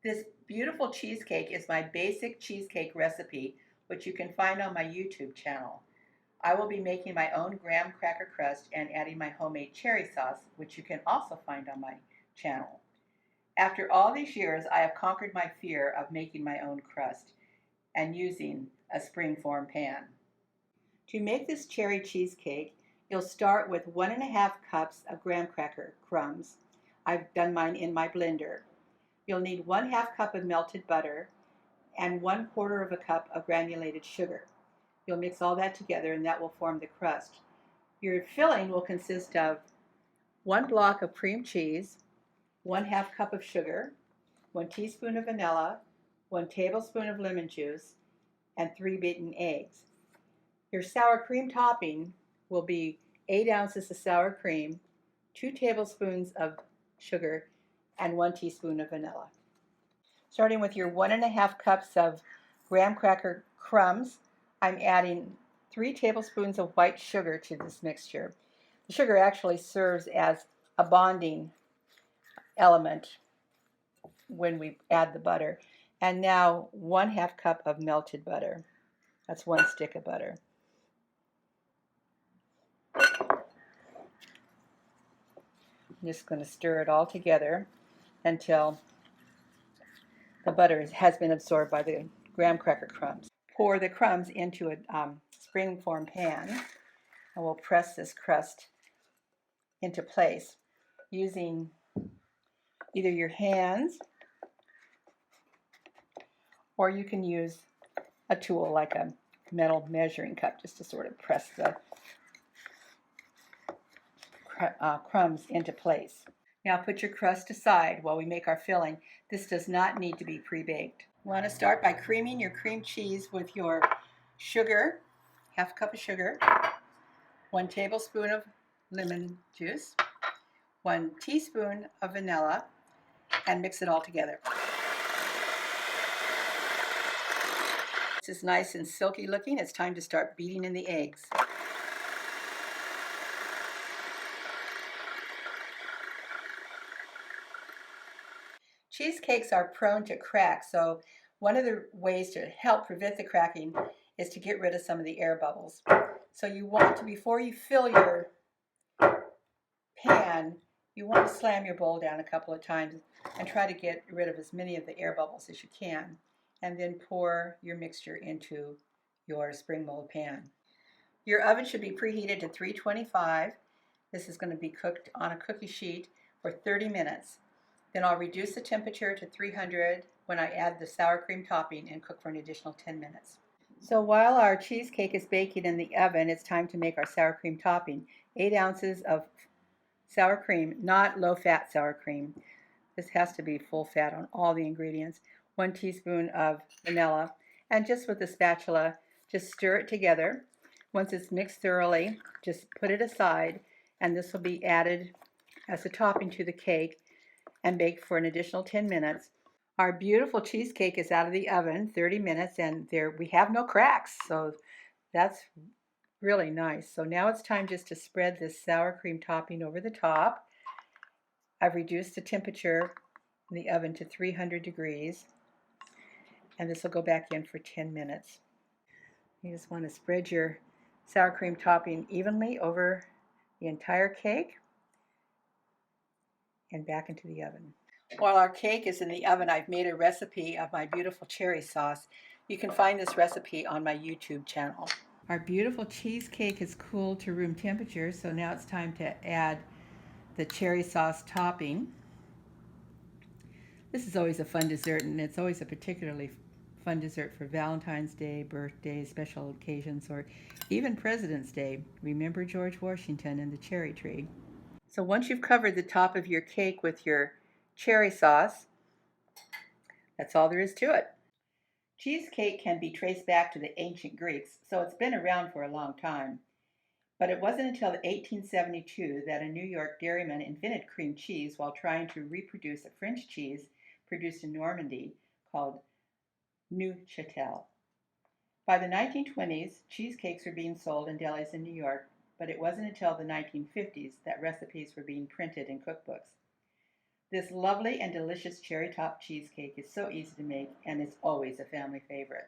This beautiful cheesecake is my basic cheesecake recipe, which you can find on my YouTube channel. I will be making my own graham cracker crust and adding my homemade cherry sauce, which you can also find on my channel. After all these years, I have conquered my fear of making my own crust and using a springform pan. To make this cherry cheesecake, you'll start with 1½ cups of graham cracker crumbs. I've done mine in my blender. You'll need 1/2 cup of melted butter and 1/4 cup of granulated sugar. You'll mix all that together and that will form the crust. Your filling will consist of 1 block of cream cheese, 1/2 cup of sugar, 1 teaspoon of vanilla, 1 tablespoon of lemon juice, and 3 beaten eggs. Your sour cream topping will be 8 ounces of sour cream, 2 tablespoons of sugar, and 1 teaspoon of vanilla. Starting with your 1½ cups of graham cracker crumbs, I'm adding 3 tablespoons of white sugar to this mixture. The sugar actually serves as a bonding element when we add the butter. And now 1/2 cup of melted butter. That's 1 stick of butter. I'm just going to stir it all together until the butter has been absorbed by the graham cracker crumbs. Pour the crumbs into a springform pan, and we'll press this crust into place using either your hands or you can use a tool like a metal measuring cup just to sort of press the crumbs into place. Now put your crust aside while we make our filling. This does not need to be pre-baked. You want to start by creaming your cream cheese with your sugar, 1/2 cup of sugar, 1 tablespoon of lemon juice, 1 teaspoon of vanilla, and mix it all together. This is nice and silky looking. It's time to start beating in the eggs. Cheesecakes are prone to crack, so one of the ways to help prevent the cracking is to get rid of some of the air bubbles. So you want to, before you fill your pan, you want to slam your bowl down a couple of times and try to get rid of as many of the air bubbles as you can, and then pour your mixture into your spring mold pan. Your oven should be preheated to 325. This is going to be cooked on a cookie sheet for 30 minutes. Then I'll reduce the temperature to 300 when I add the sour cream topping and cook for an additional 10 minutes. So while our cheesecake is baking in the oven, it's time to make our sour cream topping. 8 ounces of sour cream, not low-fat sour cream. This has to be full fat on all the ingredients. 1 teaspoon of vanilla, and just with a spatula, just stir it together. Once it's mixed thoroughly, just put it aside, and this will be added as a topping to the cake and baked for an additional 10 minutes. Our beautiful cheesecake is out of the oven 30 minutes, and we have no cracks, so that's really nice. So now it's time just to spread this sour cream topping over the top. I've reduced the temperature in the oven to 300 degrees, and this will go back in for 10 minutes. You just want to spread your sour cream topping evenly over the entire cake and back into the oven. While our cake is in the oven, I've made a recipe of my beautiful cherry sauce. You can find this recipe on my YouTube channel. Our beautiful cheesecake is cooled to room temperature, so now it's time to add the cherry sauce topping. This is always a fun dessert, and it's always a particularly fun dessert for Valentine's Day, birthdays, special occasions, or even President's Day. Remember George Washington and the cherry tree. So once you've covered the top of your cake with your cherry sauce, that's all there is to it. Cheesecake can be traced back to the ancient Greeks, so it's been around for a long time. But it wasn't until 1872 that a New York dairyman invented cream cheese while trying to reproduce a French cheese produced in Normandy called Neuchâtel. By the 1920s, cheesecakes were being sold in delis in New York, but it wasn't until the 1950s that recipes were being printed in cookbooks. This lovely and delicious cherry top cheesecake is so easy to make and is always a family favorite.